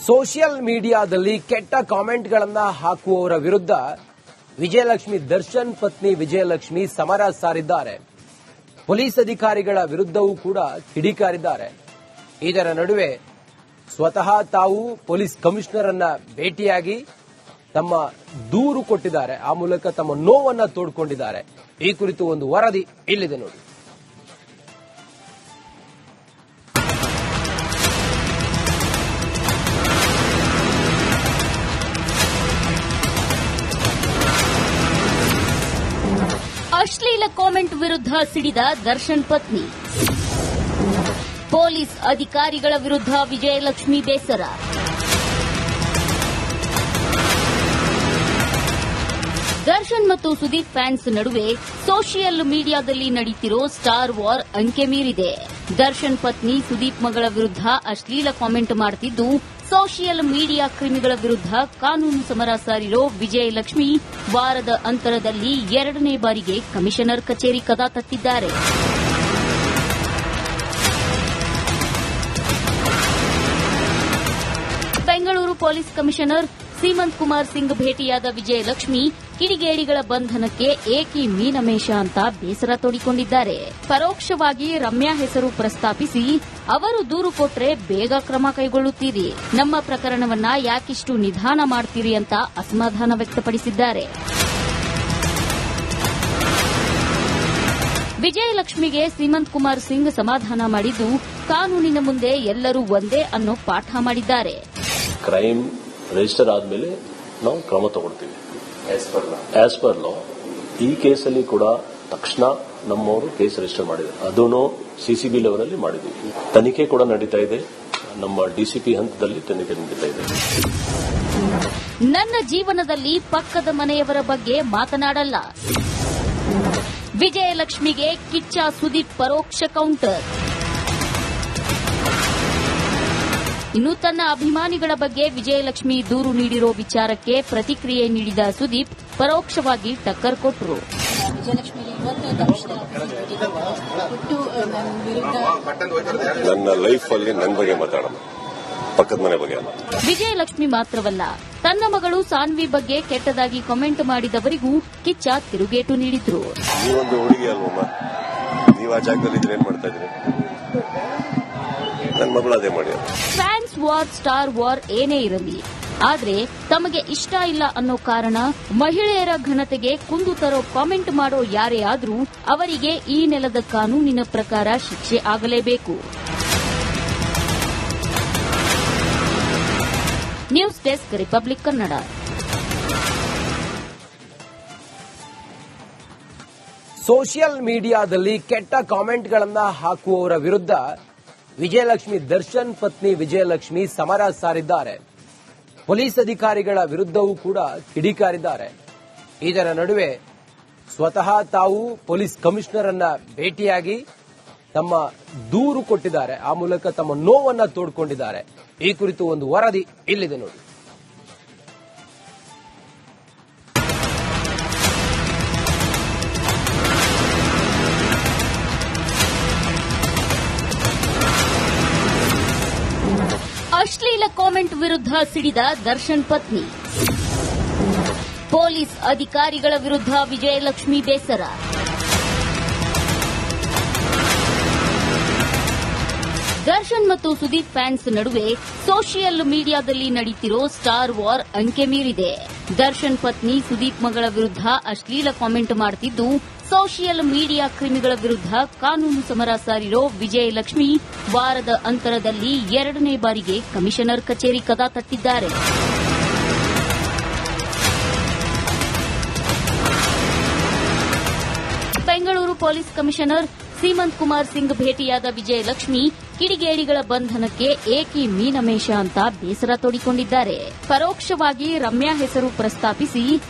Social ಮೀಡಿಯಾದಲ್ಲಿ ಕೆಟ್ಟ ಕಾಮೆಂಟ್ಗಳನ್ನು ಹಾಕುವವರ ವಿರುದ್ಧ ವಿಜಯಲಕ್ಷ್ಮಿ ದರ್ಶನ್ ಪತ್ನಿ ವಿಜಯಲಕ್ಷ್ಮಿ ಸಮರ ಸಾರಿದ್ದಾರೆ. ಪೊಲೀಸ್ ಅಧಿಕಾರಿಗಳ ವಿರುದ್ಧವೂ ಕೂಡ ಕಿಡಿಕಾರಿದ್ದಾರೆ. ಇದರ ನಡುವೆ ಸ್ವತಃ ತಾವು ಪೊಲೀಸ್ ಕಮಿಷನರ್ ಅನ್ನ ಭೇಟಿಯಾಗಿ ತಮ್ಮ ದೂರು ಕೊಟ್ಟಿದ್ದಾರೆ. ಆ ಮೂಲಕ ತಮ್ಮ ನೋವನ್ನ ತೋಡ್ಕೊಂಡಿದ್ದಾರೆ. ಈ ಕುರಿತು ಒಂದು ವರದಿ ಇಲ್ಲಿದೆ ನೋಡಿ. ಅಶ್ಲೀಲ ಕಾಮೆಂಟ್ ವಿರುದ್ಧ ಸಿಡಿದ ದರ್ಶನ್ ಪತ್ನಿ. ಪೊಲೀಸ್ ಅಧಿಕಾರಿಗಳ ವಿರುದ್ಧ ವಿಜಯಲಕ್ಷ್ಮಿ ಬೇಸರ. ದರ್ಶನ್ ಮತ್ತು ಸುದೀಪ್ ಫ್ಯಾನ್ಸ್ ನಡುವೆ ಸೋಷಿಯಲ್ ಮೀಡಿಯಾದಲ್ಲಿ ನಡೀತಿರೋ ಸ್ಟಾರ್ ವಾರ್ ಅಂಕೆ ಮೀರಿದೆ. ದರ್ಶನ್ ಪತ್ನಿ ಸುದೀಪ್ ಮಗಳ ವಿರುದ್ಧ ಅಶ್ಲೀಲ ಕಾಮೆಂಟ್ ಮಾಡುತ್ತಿದ್ದು, ಸೋಷಿಯಲ್ ಮೀಡಿಯಾ ಕ್ರಿಮಿಗಳ ವಿರುದ್ಧ ಕಾನೂನು ಸಮರ ಸಾರಿರೋ ವಿಜಯಲಕ್ಷ್ಮಿ ವಾರದ ಅಂತರದಲ್ಲಿ 2ನೇ ಬಾರಿಗೆ ಕಮಿಷನರ್ ಕಚೇರಿ ಕದ ತಟ್ಟಿದ್ದಾರೆ. ಬೆಂಗಳೂರು ಪೊಲೀಸ್ ಕಮಿಷನರ್ ಸೀಮಂತ್ ಕುಮಾರ್ ಸಿಂಗ್ ಭೇಟಿಯಾದ ವಿಜಯಲಕ್ಷ್ಮಿ ಕಿಡಿಗೇಡಿಗಳ ಬಂಧನಕ್ಕೆ ಏಕಿ ಮೀನಮೇಷ ಅಂತ ಬೇಸರ ತೋಡಿಕೊಂಡಿದ್ದಾರೆ. ಪರೋಕ್ಷವಾಗಿ ರಮ್ಯಾ ಹೆಸರು ಪ್ರಸ್ತಾಪಿಸಿ, ಅವರು ದೂರು ಕೊಟ್ರೆ ಬೇಗ ಕ್ರಮ ಕೈಗೊಳ್ಳುತ್ತೀರಿ, ನಮ್ಮ ಪ್ರಕರಣವನ್ನ ಯಾಕಿಷ್ಟು ನಿಧಾನ ಮಾಡ್ತೀರಿ ಅಂತ ಅಸಮಾಧಾನ ವ್ಯಕ್ತಪಡಿಸಿದ್ದಾರೆ. ವಿಜಯಲಕ್ಷ್ಮಿಗೆ ಸೀಮಂತ್ ಕುಮಾರ್ ಸಿಂಗ್ ಸಮಾಧಾನ ಮಾಡಿದ್ದು, ಕಾನೂನಿನ ಮುಂದೆ ಎಲ್ಲರೂ ಒಂದೇ ಅನ್ನೋ ಪಾಠ ಮಾಡಿದ್ದಾರೆ. ಕ್ರೈಮ್ ರಿಜಿಸ್ಟರ್ ಆದಮೇಲೆ ನಾವು ಕ್ರಮ ತಗೊಳ್ತೀವಿ ಆಸ್ ಪರ್ ಲಾ. ಈ ಕೇಸಲ್ಲಿ ಕೂಡ ತಕ್ಷಣ ನಮ್ಮವರು ಕೇಸ್ ರಿಜಿಸ್ಟರ್ ಮಾಡಿದ್ದಾರೆ. ಅದನ್ನು ಸಿಸಿಬಿ ಲೆವೆಲ್ ಅಲ್ಲಿ ಮಾಡಿದ್ದೀವಿ. ತನಿಖೆ ಕೂಡ ನಡೀತಾ ಇದೆ. ನಮ್ಮ ಡಿಸಿಪಿ ಹಂತದಲ್ಲಿ ತನಿಖೆ ನಡೀತಾ ಇದೆ. ನನ್ನ ಜೀವನದಲ್ಲಿ ಪಕ್ಕದ ಮನೆಯವರ ಬಗ್ಗೆ ಮಾತನಾಡಲ್ಲ. ವಿಜಯಲಕ್ಷ್ಮಿಗೆ ಕಿಚ್ಚ ಸುದೀಪ್ ಪರೋಕ್ಷ ಕೌಂಟರ್. ಇನ್ನು ತನ್ನ ಅಭಿಮಾನಿಗಳ ಬಗ್ಗೆ ವಿಜಯಲಕ್ಷ್ಮಿ ದೂರು ನೀಡಿರೋ ವಿಚಾರಕ್ಕೆ ಪ್ರತಿಕ್ರಿಯೆ ನೀಡಿದ ಸುದೀಪ್ ಪರೋಕ್ಷವಾಗಿ ಟಕ್ಕರ್ ಕೊಟ್ಟರು. ನನ್ನ ಲೈಫ್ ಅಲ್ಲಿ ನನ್ನ ಬಗ್ಗೆ ಮಾತಾಡೋಣ, ಪಕ್ಕದ ಮನೆ ಬಗ್ಗೆ ಅಲ್ಲ. ವಿಜಯಲಕ್ಷ್ಮಿ ಮಾತ್ರವಲ್ಲ, ತನ್ನ ಮಗಳು ಸಾನ್ವಿ ಬಗ್ಗೆ ಕೆಟ್ಟದಾಗಿ ಕಾಮೆಂಟ್ ಮಾಡಿದವರಿಗೂ ಕಿಚ್ಚ ತಿರುಗೇಟು ನೀಡಿದ್ರು. ನೀವೊಂದು ಹುಡುಗಿ ಅಲ್ವಮ್ಮ, ನೀವು ಆ ಜಾಗದಲ್ಲಿ ಇದ್ರೆ ಏನ್ ಮಾಡ್ತಾ ಇದ್ರಿ? ನನ್ನ ಮಗಳು ಅದೇ ಮಾಡಿ. ಫ್ಯಾನ್ಸ್ ವಾರ್ ಸ್ಟಾರ್ ವಾರ್ ಏನೇ ಇರಲಿ, ಆದ್ರೆ ತಮಗೆ ಇಷ್ಟ ಇಲ್ಲ ಅನ್ನೋ ಕಾರಣ ಮಹಿಳೆಯರ ಘನತೆಗೆ ಕುಂದು ತರೋ ಕಾಮೆಂಟ್ ಮಾಡೋ ಯಾರೇ ಆದ್ರೂ ಅವರಿಗೆ ಈ ನೆಲದ ಕಾನೂನಿನ ಪ್ರಕಾರ ಶಿಕ್ಷೆ ಆಗಲೇಬೇಕು. News desk, republic Kannada. Social ಮೀಡಿಯಾದಲ್ಲಿ ಕೆಟ್ಟ ಕಾಮೆಂಟ್ಗಳನ್ನು ಹಾಕುವವರ ವಿರುದ್ಧ ವಿಜಯಲಕ್ಷ್ಮಿ ದರ್ಶನ್ ಪತ್ನಿ ವಿಜಯಲಕ್ಷ್ಮಿ ಸಮರ ಸಾರಿದ್ದಾರೆ. ಪೊಲೀಸ್ ಅಧಿಕಾರಿಗಳ ವಿರುದ್ಧವೂ ಕೂಡ ಕಿಡಿಕಾರಿದ್ದಾರೆ. ಇದರ ನಡುವೆ ಸ್ವತಃ ತಾವು ಪೊಲೀಸ್ ಕಮಿಷನರ್ ಅನ್ನ ಭೇಟಿಯಾಗಿ ತಮ್ಮ ದೂರು ಕೊಟ್ಟಿದ್ದಾರೆ. ಆ ಮೂಲಕ ತಮ್ಮ ನೋವನ್ನ ತೋಡ್ಕೊಂಡಿದ್ದಾರೆ. ಈ ಕುರಿತು ಒಂದು ವರದಿ ಇಲ್ಲಿದೆ ನೋಡಿ. ಅಶ್ಲೀಲ ಕಾಮೆಂಟ್ ವಿರುದ್ಧ ಸಿಡಿದ ದರ್ಶನ್ ಪತ್ನಿ. ಪೊಲೀಸ್ ಅಧಿಕಾರಿಗಳ ವಿರುದ್ಧ ವಿಜಯಲಕ್ಷ್ಮಿ ಬೇಸರ. ದರ್ಶನ್ ಮತ್ತು ಸುದೀಪ್ ಫ್ಯಾನ್ಸ್ ನಡುವೆ ಸೋಷಿಯಲ್ ಮೀಡಿಯಾದಲ್ಲಿ ನಡೀತಿರೋ ಸ್ಟಾರ್ ವಾರ್ ಅಂಕೆ ಮೀರಿದೆ. ದರ್ಶನ್ ಪತ್ನಿ ಸುದೀಪ್ ಮಗಳ ವಿರುದ್ಧ ಅಶ್ಲೀಲ ಕಾಮೆಂಟ್ ಮಾಡುತ್ತಿದ್ದು, ಸೋಷಿಯಲ್ ಮೀಡಿಯಾ ಕ್ರಿಮಿಗಳ ವಿರುದ್ಧ ಕಾನೂನು ಸಮರ ಸಾರಿರೋ ವಿಜಯಲಕ್ಷ್ಮಿ ವಾರದ ಅಂತರದಲ್ಲಿ 2ನೇ ಬಾರಿಗೆ ಕಮಿಷನರ್ ಕಚೇರಿ ಕದ ತಟ್ಟಿದ್ದಾರೆ. ಬೆಂಗಳೂರು ಪೊಲೀಸ್ ಕಮಿಷನರ್ ಸೀಮಂತ್ ಕುಮಾರ್ ಸಿಂಗ್ ಭೇಟಿಯಾದ ವಿಜಯಲಕ್ಷ್ಮಿ ಕಿಡಿಗೇಡಿಗಳ ಬಂಧನಕ್ಕೆ ಏಕಿ ಮೀನಮೇಷ ಅಂತ ಬೇಸರ ತೋಡಿಕೊಂಡಿದ್ದಾರೆ. ಪರೋಕ್ಷವಾಗಿ ರಮ್ಯಾ ಹೆಸರು ಪ್ರಸ್ತಾಪಿಸಿ,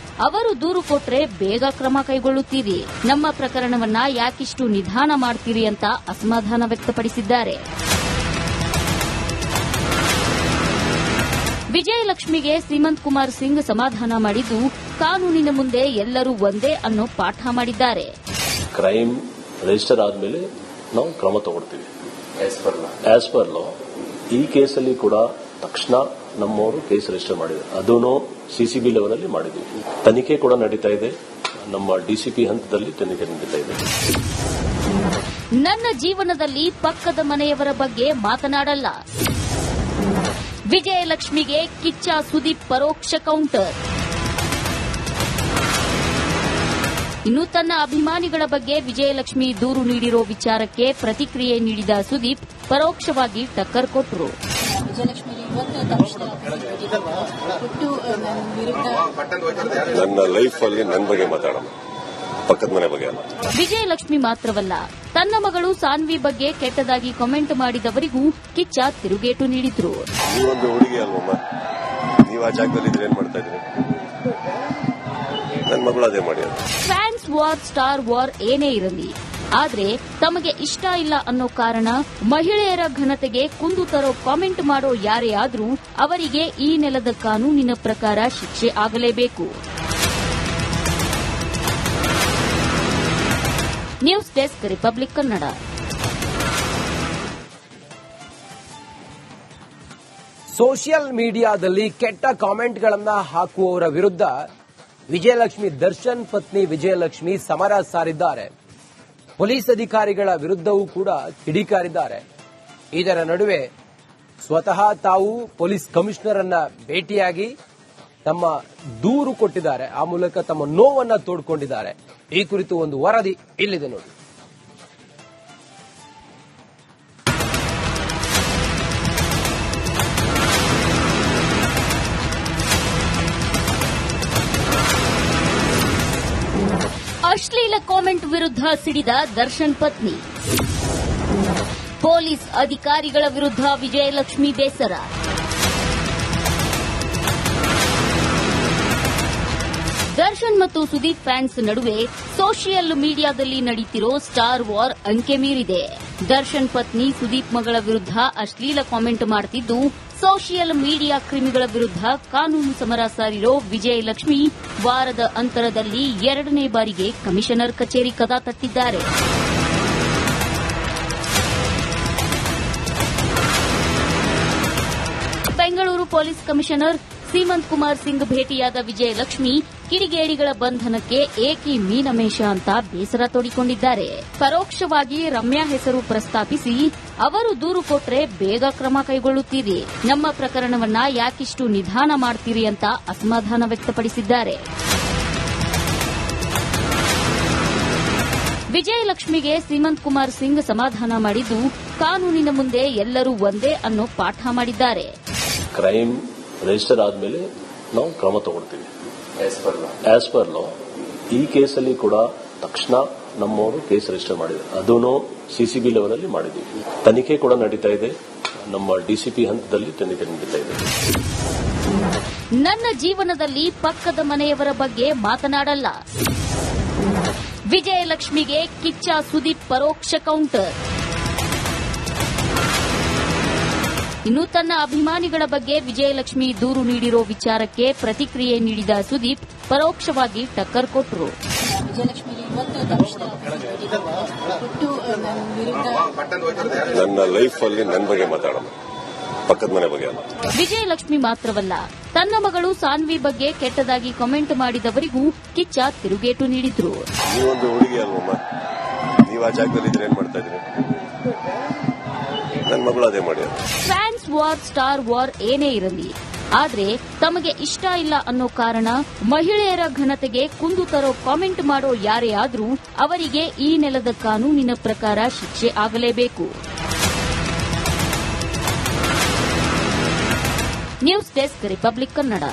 ಅವರು ದೂರು ಕೊಟ್ರೆ ಬೇಗ ಕ್ರಮ ಕೈಗೊಳ್ಳುತ್ತೀರಿ, ನಮ್ಮ ಪ್ರಕರಣವನ್ನ ಯಾಕಿಷ್ಟು ನಿಧಾನ ಮಾಡ್ತೀರಿ ಅಂತ ಅಸಮಾಧಾನ ವ್ಯಕ್ತಪಡಿಸಿದ್ದಾರೆ. ವಿಜಯಲಕ್ಷ್ಮಿಗೆ ಸೀಮಂತ್ ಕುಮಾರ್ ಸಿಂಗ್ ಸಮಾಧಾನ ಮಾಡಿದ್ದು, ಕಾನೂನಿನ ಮುಂದೆ ಎಲ್ಲರೂ ಒಂದೇ ಅನ್ನೋ ಪಾಠ ಮಾಡಿದ್ದಾರೆ. ಕ್ರೈಮ್ ರಿಜಿಸ್ಟರ್ ಆದಮೇಲೆ ನಾವು ಕ್ರಮ ತಗೊಳ್ತೀವಿ ಆಸ್ ಪರ್ ಲಾ. ಈ ಕೇಸಲ್ಲಿ ಕೂಡ ತಕ್ಷಣ ನಮ್ಮವರು ಕೇಸ್ ರಿಜಿಸ್ಟರ್ ಮಾಡಿದ್ದಾರೆ. ಅದನ್ನು ಸಿಸಿಬಿ ಲೆವೆಲ್ ಅಲ್ಲಿ ಮಾಡಿದ್ದೀವಿ. ತನಿಖೆ ಕೂಡ ನಡೀತಾ ಇದೆ. ನಮ್ಮ ಡಿಸಿಪಿ ಹಂತದಲ್ಲಿ ತನಿಖೆ ನಡೀತಾ ಇದೆ. ನನ್ನ ಜೀವನದಲ್ಲಿ ಪಕ್ಕದ ಮನೆಯವರ ಬಗ್ಗೆ ಮಾತನಾಡಲ್ಲ. ವಿಜಯಲಕ್ಷ್ಮಿಗೆ ಕಿಚ್ಚ ಸುದೀಪ್ ಪರೋಕ್ಷ ಕೌಂಟರ್. ಇನ್ನು ತನ್ನ ಅಭಿಮಾನಿಗಳ ಬಗ್ಗೆ ವಿಜಯಲಕ್ಷ್ಮಿ ದೂರು ನೀಡಿರೋ ವಿಚಾರಕ್ಕೆ ಪ್ರತಿಕ್ರಿಯೆ ನೀಡಿದ ಸುದೀಪ್ ಪರೋಕ್ಷವಾಗಿ ಟಕ್ಕರ್ ಕೊಟ್ಟರು. ನನ್ನ ಲೈಫ್ ಅಲ್ಲಿ ನನ್ನ ಬಗ್ಗೆ ಮಾತಾಡೋಣ, ಪಕ್ಕದ ಮನೆ ಬಗ್ಗೆ ಅಲ್ಲ. ವಿಜಯಲಕ್ಷ್ಮಿ ಮಾತ್ರವಲ್ಲ, ತನ್ನ ಮಗಳು ಸಾನ್ವಿ ಬಗ್ಗೆ ಕೆಟ್ಟದಾಗಿ ಕಾಮೆಂಟ್ ಮಾಡಿದವರಿಗೂ ಕಿಚ್ಚ ತಿರುಗೇಟು ನೀಡಿದ್ರು. ನೀವೊಂದು ಹುಡುಗಿ ಅಲ್ವಮ್ಮ, ನೀವು ಆ ಜಾಗದಲ್ಲಿ ಇದ್ರೆ ಏನ್ ಮಾಡ್ತಾ ಇದ್ರಿ? ನನ್ನ ಮಗಳು ಅದೇ ಮಾಡಿ. ಫ್ಯಾನ್ಸ್ ವಾರ್, ಸ್ಟಾರ್ ವಾರ್ ಏನೇ ಇರಲಿ, ಆದ್ರೆ ತಮಗೆ ಇಷ್ಟ ಇಲ್ಲ ಅನ್ನೋ ಕಾರಣ ಮಹಿಳೆಯರ ಘನತೆಗೆ ಕುಂದು ತರೋ ಕಾಮೆಂಟ್ ಮಾಡೋ ಯಾರೇ ಆದ್ರೂ ಅವರಿಗೆ ಈ ನೆಲದ ಕಾನೂನಿನ ಪ್ರಕಾರ ಶಿಕ್ಷೆ ಆಗಲೇಬೇಕು. News desk, republic Kannada. Social ಮೀಡಿಯಾದಲ್ಲಿ ಕೆಟ್ಟ ಕಾಮೆಂಟ್ಗಳನ್ನ ಹಾಕುವವರ ವಿರುದ್ಧ ವಿಜಯಲಕ್ಷ್ಮಿ ದರ್ಶನ್ ಪತ್ನಿ ವಿಜಯಲಕ್ಷ್ಮಿ ಸಮರ ಸಾರಿದ್ದಾರೆ. ಪೊಲೀಸ್ ಅಧಿಕಾರಿಗಳ ವಿರುದ್ಧವೂ ಕೂಡ ಕಿಡಿಕಾರಿದ್ದಾರೆ. ಇದರ ನಡುವೆ ಸ್ವತಃ ತಾವು ಪೊಲೀಸ್ ಕಮಿಷನರ್ ಅನ್ನ ಭೇಟಿಯಾಗಿ ತಮ್ಮ ದೂರು ಕೊಟ್ಟಿದ್ದಾರೆ. ಆ ಮೂಲಕ ತಮ್ಮ ನೋವನ್ನ ತೋಡ್ಕೊಂಡಿದ್ದಾರೆ. ಈ ಕುರಿತು ಒಂದು ವರದಿ ಇಲ್ಲಿದೆ ನೋಡಿ. ಅಶ್ಲೀಲ ಕಾಮೆಂಟ್ ವಿರುದ್ಧ ಸಿಡಿದ ದರ್ಶನ್ ಪತ್ನಿ. ಪೊಲೀಸ್ ಅಧಿಕಾರಿಗಳ ವಿರುದ್ಧ ವಿಜಯಲಕ್ಷ್ಮಿ ಬೇಸರ. ದರ್ಶನ್ ಮತ್ತು ಸುದೀಪ್ ಫ್ಯಾನ್ಸ್ ನಡುವೆ ಸೋಷಿಯಲ್ ಮೀಡಿಯಾದಲ್ಲಿ ನಡೀತಿರೋ ಸ್ಟಾರ್ ವಾರ್ ಅಂಕೆ ಮೀರಿದೆ. ದರ್ಶನ್ ಪತ್ನಿ ಸುದೀಪ್ ಮಗಳ ವಿರುದ್ಧ ಅಶ್ಲೀಲ ಕಾಮೆಂಟ್ ಮಾಡುತ್ತಿದ್ದು, ಸೋಷಿಯಲ್ ಮೀಡಿಯಾ ಕ್ರಿಮಿಗಳ ವಿರುದ್ಧ ಕಾನೂನು ಸಮರ ಸಾರಿರೋ ವಿಜಯಲಕ್ಷ್ಮಿ ವಾರದ ಅಂತರದಲ್ಲಿ 2ನೇ ಬಾರಿಗೆ ಕಮಿಷನರ್ ಕಚೇರಿ ಕದ ತಟ್ಟಿದ್ದಾರೆ. ಬೆಂಗಳೂರು ಪೊಲೀಸ್ ಕಮಿಷನರ್ ಸೀಮಂತ್ ಕುಮಾರ್ ಸಿಂಗ್ ಭೇಟಿಯಾದ ವಿಜಯಲಕ್ಷ್ಮಿ ಕಿಡಿಗೇಡಿಗಳ ಬಂಧನಕ್ಕೆ ಏಕಿ ಮೀನಮೇಷ ಅಂತ ಬೇಸರ ತೋಡಿಕೊಂಡಿದ್ದಾರೆ. ಪರೋಕ್ಷವಾಗಿ ರಮ್ಯಾ ಹೆಸರು ಪ್ರಸ್ತಾಪಿಸಿ, ಅವರು ದೂರು ಕೊಟ್ರೆ ಬೇಗ ಕ್ರಮ ಕೈಗೊಳ್ಳುತ್ತೀರಿ, ನಮ್ಮ ಪ್ರಕರಣವನ್ನ ಯಾಕಿಷ್ಟು ನಿಧಾನ ಮಾಡ್ತೀರಿ ಅಂತ ಅಸಮಾಧಾನ ವ್ಯಕ್ತಪಡಿಸಿದ್ದಾರೆ. ವಿಜಯಲಕ್ಷ್ಮಿಗೆ ಸೀಮಂತ್ ಕುಮಾರ್ ಸಿಂಗ್ ಸಮಾಧಾನ ಮಾಡಿದ್ದು, ಕಾನೂನಿನ ಮುಂದೆ ಎಲ್ಲರೂ ಒಂದೇ ಅನ್ನೋ ಪಾಠ ಮಾಡಿದ್ದಾರೆ. ಕ್ರೈಮ್ ರಿಜಿಸ್ಟರ್ ಆದ್ಮೇಲೆ ನಾವು ಕ್ರಮ ತಗೊಳ್ತೀವಿ ಆಸ್ ಪರ್ ಲಾ. ಈ ಕೇಸಲ್ಲಿ ಕೂಡ ತಕ್ಷಣ ನಮ್ಮವರು ಕೇಸ್ ರಿಜಿಸ್ಟರ್ ಮಾಡಿದ್ದಾರೆ. ಅದನ್ನು ಸಿಸಿಬಿ ಲೆವೆಲ್ ಅಲ್ಲಿ ಮಾಡಿದ್ದೀವಿ. ತನಿಖೆ ಕೂಡ ನಡೀತಾ ಇದೆ. ನಮ್ಮ ಡಿಸಿಪಿ ಹಂತದಲ್ಲಿ ತನಿಖೆ ನಡೀತಾ ಇದೆ. ನನ್ನ ಜೀವನದಲ್ಲಿ ಪಕ್ಕದ ಮನೆಯವರ ಬಗ್ಗೆ ಮಾತನಾಡಲ್ಲ. ವಿಜಯಲಕ್ಷ್ಮಿಗೆ ಕಿಚ್ಚ ಸುದೀಪ್ ಪರೋಕ್ಷ ಕೌಂಟರ್. ಇನ್ನು ತನ್ನ ಅಭಿಮಾನಿಗಳ ಬಗ್ಗೆ ವಿಜಯಲಕ್ಷ್ಮಿ ದೂರು ನೀಡಿರೋ ವಿಚಾರಕ್ಕೆ ಪ್ರತಿಕ್ರಿಯೆ ನೀಡಿದ ಸುದೀಪ್ ಪರೋಕ್ಷವಾಗಿ ಟಕ್ಕರ್ ಕೊಟ್ಟರು. ನನ್ನ ಲೈಫ್ ಅಲ್ಲಿ ನನ್ನ ಬಗ್ಗೆ ಮಾತಾಡೋಣ, ಪಕ್ಕದ ಮನೆ ಬಗ್ಗೆ ಅಲ್ಲ. ವಿಜಯಲಕ್ಷ್ಮಿ ಮಾತ್ರವಲ್ಲ, ತನ್ನ ಮಗಳು ಸಾನ್ವಿ ಬಗ್ಗೆ ಕೆಟ್ಟದಾಗಿ ಕಾಮೆಂಟ್ ಮಾಡಿದವರಿಗೂ ಕಿಚ್ಚ ತಿರುಗೇಟು ನೀಡಿದ್ರು. ನೀವೊಂದು ಹುಡುಗಿ ಅಲ್ವಮ್ಮ, ನೀವು ಆ ಜಾಗದಲ್ಲಿ ಇದ್ರೆ ಏನ್ ಮಾಡ್ತಾ ಇದ್ರಿ? ನನ್ನ ಮಗಳು ಅದೇ ಮಾಡಿ. ಫ್ಯಾನ್ಸ್ ವಾರ್, ಸ್ಟಾರ್ ವಾರ್ ಏನೇ ಇರಲಿ, ಆದ್ರೆ ತಮಗೆ ಇಷ್ಟ ಇಲ್ಲ ಅನ್ನೋ ಕಾರಣ ಮಹಿಳೆಯರ ಘನತೆಗೆ ಕುಂದು ತರೋ ಕಾಮೆಂಟ್ ಮಾಡೋ ಯಾರೇ ಆದ್ರೂ ಅವರಿಗೆ ಈ ನೆಲದ ಕಾನೂನಿನ ಪ್ರಕಾರ ಶಿಕ್ಷೆ ಆಗಲೇಬೇಕು. News desk, republic Kannada.